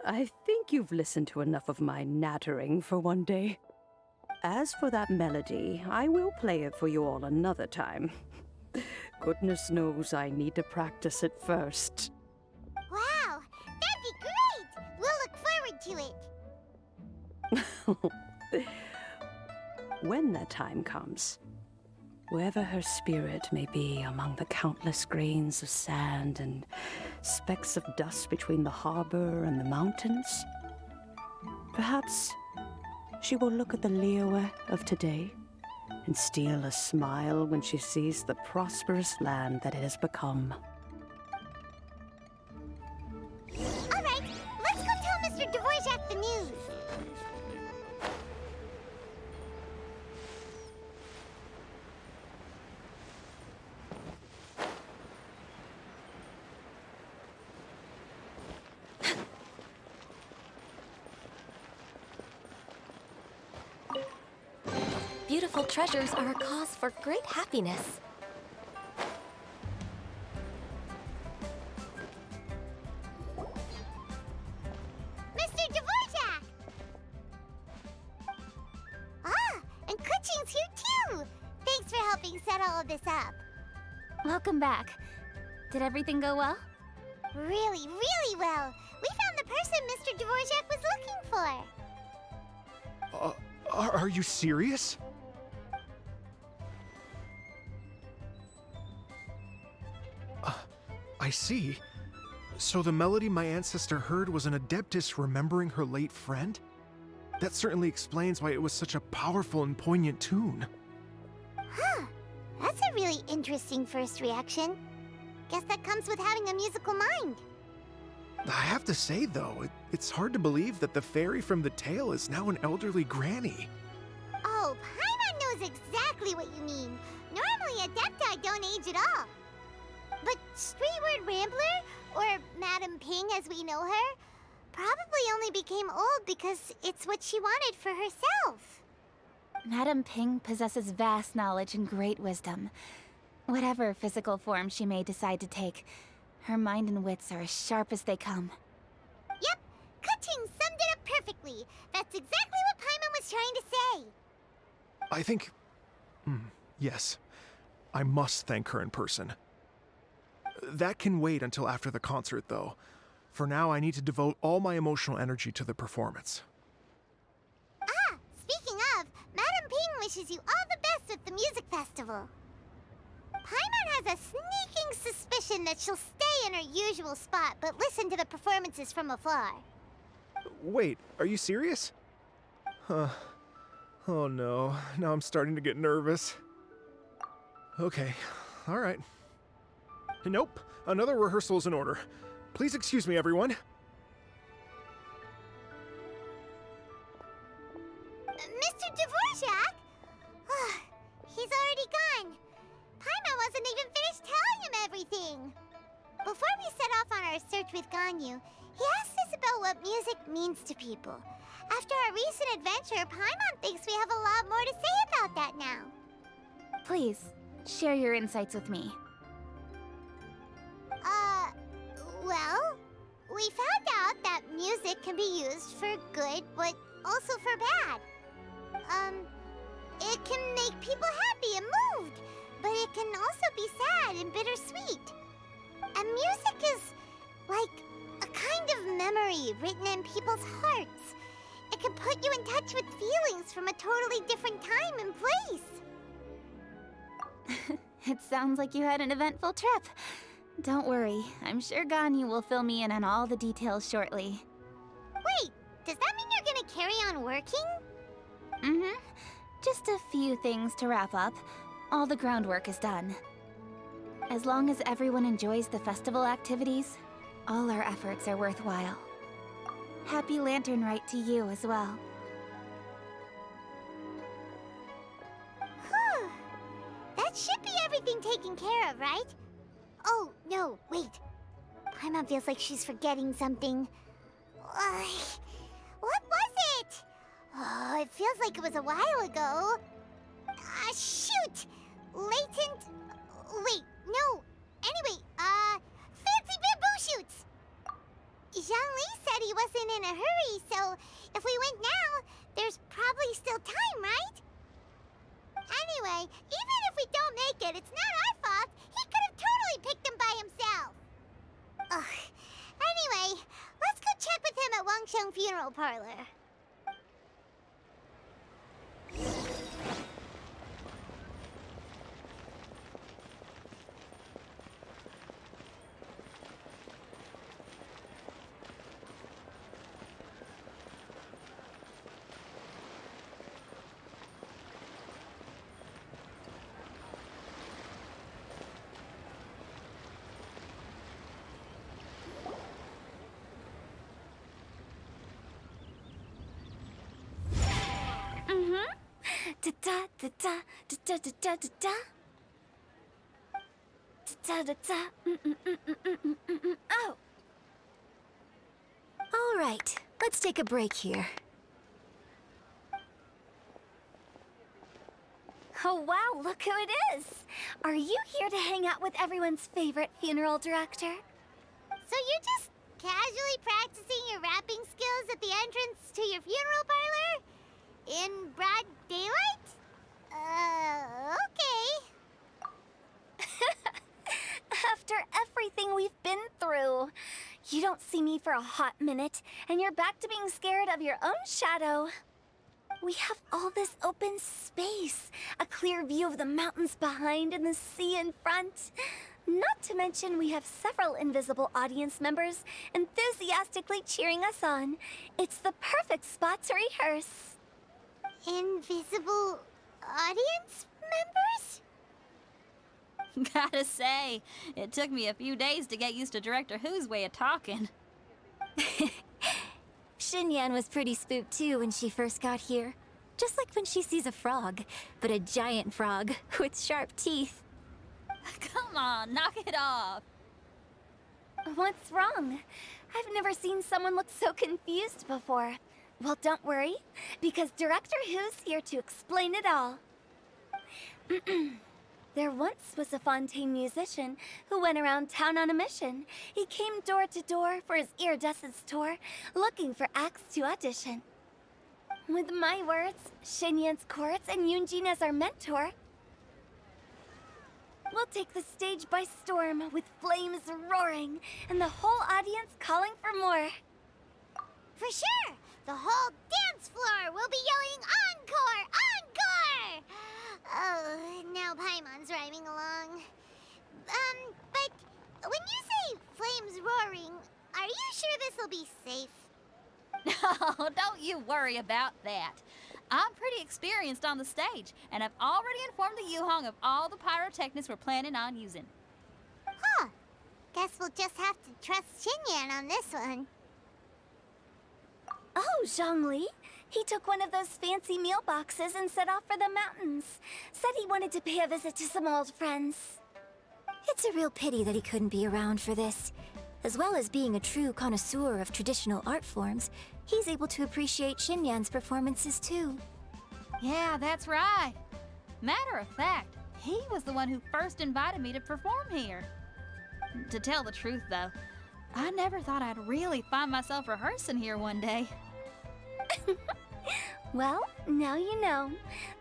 I think you've listened to enough of my nattering for one day. As for that melody, I will play it for you all another time. Goodness knows I need to practice it first. Wow, that'd be great! We'll look forward to it. When that time comes, wherever her spirit may be among the countless grains of sand and specks of dust between the harbor and the mountains, perhaps she will look at the Liyue of today and steal a smile when she sees the prosperous land that it has become. All right, let's go tell Mr. Dvorak the news. Beautiful treasures are a cause for great happiness. Mr. Dvorak! Ah, and Kuchin's here too! Thanks for helping set all of this up. Welcome back. Did everything go well? Really, really well. We found the person Mr. Dvorak was looking for. Are you serious? I see. So the melody my ancestor heard was an Adeptus remembering her late friend? That certainly explains why it was such a powerful and poignant tune. Huh. That's a really interesting first reaction. Guess that comes with having a musical mind. I have to say, though, it's hard to believe that the fairy from the tale is now an elderly granny. Oh, Paimon knows exactly what you mean. Normally, Adepti don't age at all. But Streetward Rambler, or Madam Ping as we know her, probably only became old because it's what she wanted for herself. Madam Ping possesses vast knowledge and great wisdom. Whatever physical form she may decide to take, her mind and wits are as sharp as they come. Yep, Kuching summed it up perfectly. That's exactly what Paimon was trying to say. I think... yes. I must thank her in person. That can wait until after the concert, though. For now, I need to devote all my emotional energy to the performance. Ah, speaking of, Madam Ping wishes you all the best with the music festival. Paimon has a sneaking suspicion that she'll stay in her usual spot, but listen to the performances from afar. Wait, are you serious? Huh. Oh no, now I'm starting to get nervous. Okay, all right. Nope, another rehearsal is in order. Please excuse me, everyone. Mr. Dvorak? He's already gone. Paimon wasn't even finished telling him everything. Before we set off on our search with Ganyu, he asked us about what music means to people. After our recent adventure, Paimon thinks we have a lot more to say about that now. Please, share your insights with me. Well, we found out that music can be used for good, but also for bad. It can make people happy and moved, but it can also be sad and bittersweet. And music is like A kind of memory written in people's hearts. It can put you in touch with feelings from a totally different time and place. It sounds like you had an eventful trip. Don't worry, I'm sure Ganyu will fill me in on all the details shortly. Wait, does that mean you're gonna carry on working? Mm-hmm. Just a few things to wrap up. All the groundwork is done. As long as everyone enjoys the festival activities, all our efforts are worthwhile. Happy Lantern Rite to you as well. Whew. That should be everything taken care of, right? Oh, no, wait. Paimon feels like she's forgetting something. What was it? Oh, it feels like it was a while ago. Shoot! Latent... Wait, no. Anyway, fancy bamboo shoots! Zhangli said he wasn't in a hurry, so if we went now, there's probably still time, right? Anyway, even if we don't make it, it's not our fault. He could have totally picked them by himself. Ugh. Anyway, let's go check with him at Wangsheng Funeral Parlor. Da da da da da da da da da. Da da da. Oh. All right, let's take a break here. Oh wow, look who it is! Are you here to hang out with everyone's favorite funeral director? So you're just casually practicing your rapping skills at the entrance to your funeral parlor? In broad daylight? Okay. After everything we've been through, you don't see me for a hot minute, and you're back to being scared of your own shadow. We have all this open space, a clear view of the mountains behind and the sea in front. Not to mention we have several invisible audience members enthusiastically cheering us on. It's the perfect spot to rehearse. Invisible audience members? Gotta say, it took me a few days to get used to Director Who's way of talking. Xinyan was pretty spooked too when she first got here. Just like when she sees a frog, but a giant frog with sharp teeth. Come on, knock it off. What's wrong? I've never seen someone look so confused before. Well, don't worry, because Director Who's here to explain it all. There once was a Fontaine musician who went around town on a mission. He came door to door for his iridescence tour, looking for acts to audition. With my words, Xinyan's chords, and Yunjin as our mentor, we'll take the stage by storm with flames roaring and the whole audience calling for more. For sure! The whole dance floor will be yelling encore! Encore! Oh, now Paimon's rhyming along. But when you say flames roaring, are you sure this'll be safe? No, don't you worry about that. I'm pretty experienced on the stage, and I've already informed the Yuhong of all the pyrotechnics we're planning on using. Huh. Guess we'll just have to trust Xinyan on this one. Oh, Zhangli. He took one of those fancy meal boxes and set off for the mountains. Said he wanted to pay a visit to some old friends. It's a real pity that he couldn't be around for this. As well as being a true connoisseur of traditional art forms, he's able to appreciate Xinyan's performances too. Yeah, that's right. Matter of fact, he was the one who first invited me to perform here. To tell the truth, though, I never thought I'd really find myself rehearsing here one day. Well, now you know.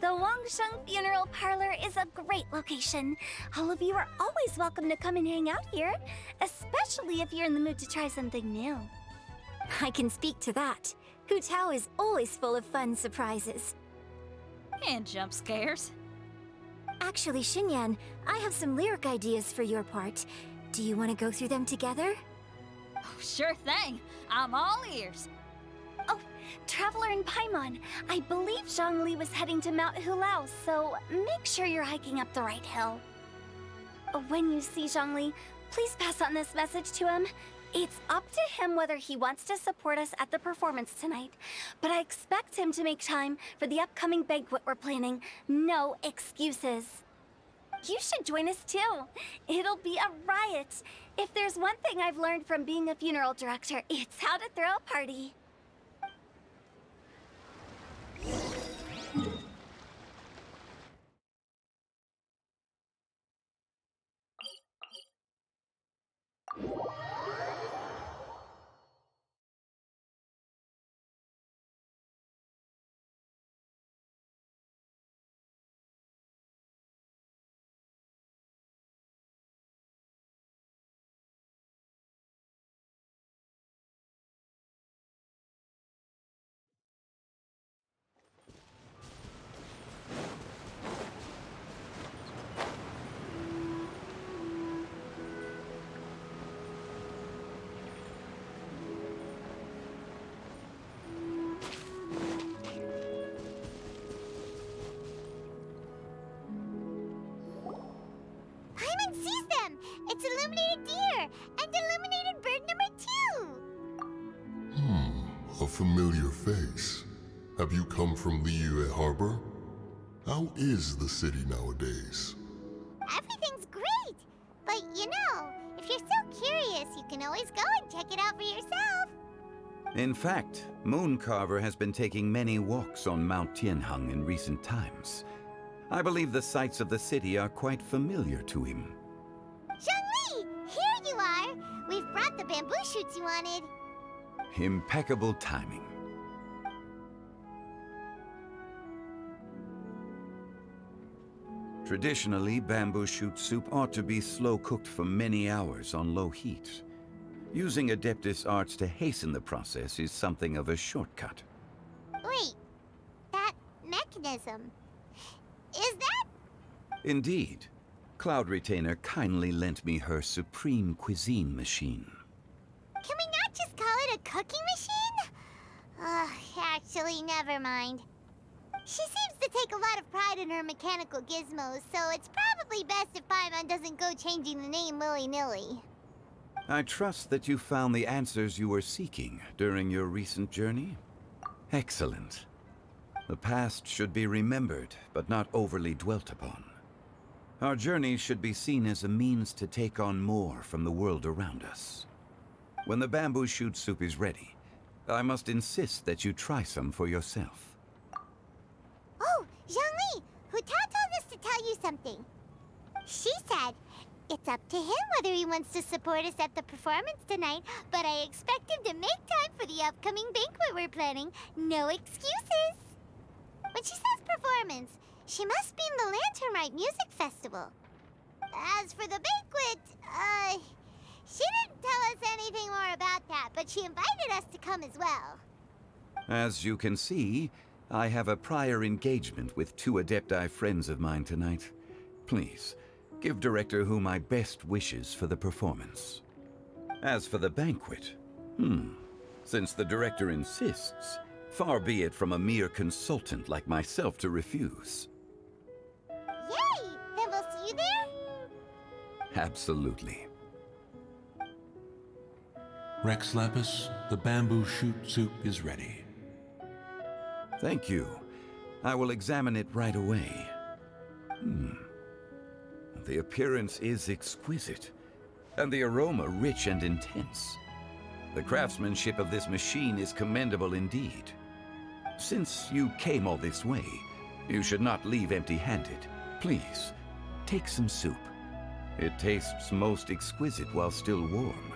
The Wangsheng Funeral Parlor is a great location. All of you are always welcome to come and hang out here, especially if you're in the mood to try something new. I can speak to that. Hu Tao is always full of fun surprises. And jump scares. Actually, Xinyan, I have some lyric ideas for your part. Do you want to go through them together? Oh, sure thing. I'm all ears. Oh, Traveler in Paimon, I believe Zhongli was heading to Mount Hulao, so make sure you're hiking up the right hill. When you see Zhongli, please pass on this message to him. It's up to him whether he wants to support us at the performance tonight, but I expect him to make time for the upcoming banquet we're planning. No excuses. You should join us too. It'll be a riot. If there's one thing I've learned from being a funeral director, it's how to throw a party. Paimon sees them! It's illuminated deer and illuminated bird number 2! A familiar face. Have you come from Liyue Harbor? How is the city nowadays? Everything's great! But you know, if you're so curious, you can always go and check it out for yourself! In fact, Mooncarver has been taking many walks on Mount Tianheng in recent times. I believe the sights of the city are quite familiar to him. Zhongli! Here you are! We've brought the bamboo shoots you wanted. Impeccable timing. Traditionally, bamboo shoot soup ought to be slow-cooked for many hours on low heat. Using Adeptus arts to hasten the process is something of a shortcut. Wait, that mechanism... is that... Indeed. Cloud Retainer kindly lent me her supreme cuisine machine. Can we not just call it a cooking machine? Actually, never mind. She seems to take a lot of pride in her mechanical gizmos, so it's probably best if Paimon doesn't go changing the name willy-nilly. I trust that you found the answers you were seeking during your recent journey? Excellent. The past should be remembered, but not overly dwelt upon. Our journey should be seen as a means to take on more from the world around us. When the bamboo shoot soup is ready, I must insist that you try some for yourself. Oh, Zhongli! Hu Tao told us to tell you something. She said, it's up to him whether he wants to support us at the performance tonight, but I expect him to make time for the upcoming banquet we're planning. No excuses! When she says performance, she must mean the Lantern Rite Music Festival. As for the banquet, she didn't tell us anything more about that, but she invited us to come as well. As you can see, I have a prior engagement with 2 Adepti friends of mine tonight. Please, give Director Hu my best wishes for the performance. As for the banquet, since the Director insists, far be it from a mere consultant like myself to refuse. Yay! Then we'll see you there? Absolutely. Rex Lapis, the bamboo shoot soup is ready. Thank you. I will examine it right away. The appearance is exquisite, and the aroma rich and intense. The craftsmanship of this machine is commendable indeed. Since you came all this way, you should not leave empty-handed. Please, take some soup. It tastes most exquisite while still warm.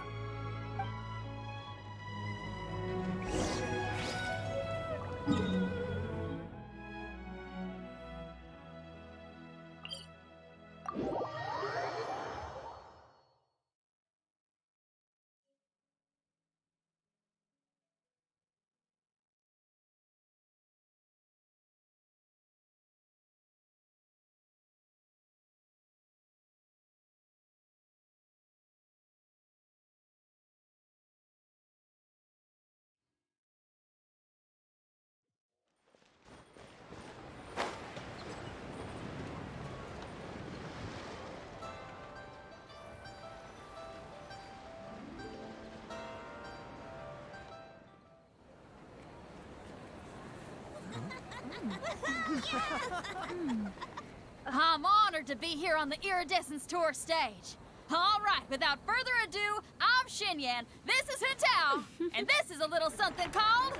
I'm honored to be here on the Iridescence Tour stage. All right, without further ado, I'm Xinyan, this is Hitao, and this is a little something called...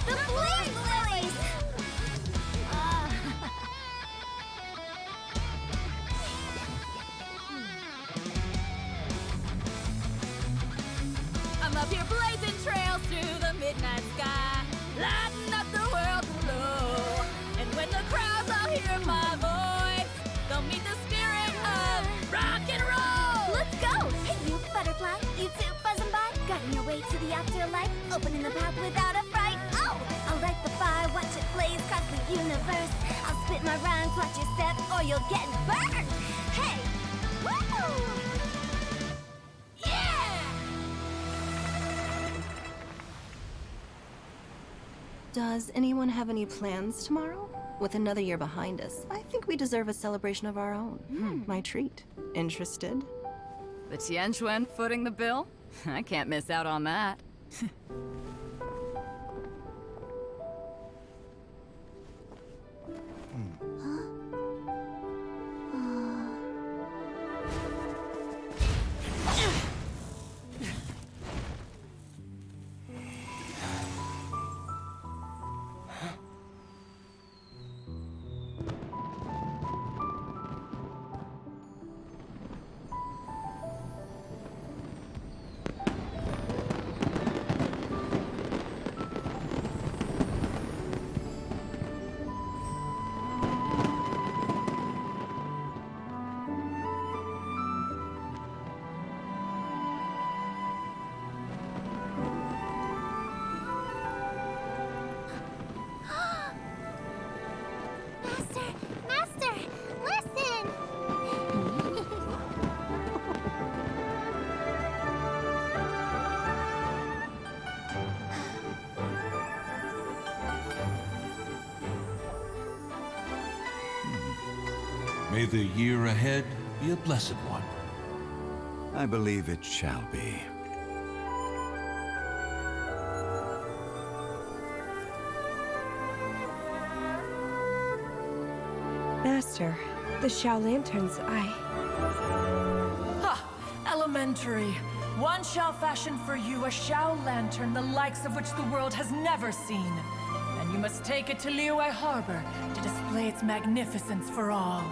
The Blaze Lilies! I'm up here blazing trails through the midnight sky, lighting up the world below. And when the crowds all hear my voice, they'll meet the spirit of rock and roll. Let's go! Hey, you butterfly, you two buzzing by, guiding your way to the afterlife, opening the path without a fright. Oh, I'll light the fire, watch it blaze across the universe. I'll spit my rhymes, watch your step, or you'll get burned. Hey, woo! Yeah! Does anyone have any plans tomorrow? With another year behind us, I think we deserve a celebration of our own. My treat. Interested? The Tianquan footing the bill? I can't miss out on that. Master, listen! May the year ahead be a blessed one. I believe it shall be. Master, the Xiao Lanterns, Ha! Elementary. One shall fashion for you a Xiao Lantern the likes of which the world has never seen. And you must take it to Liyue Harbor to display its magnificence for all.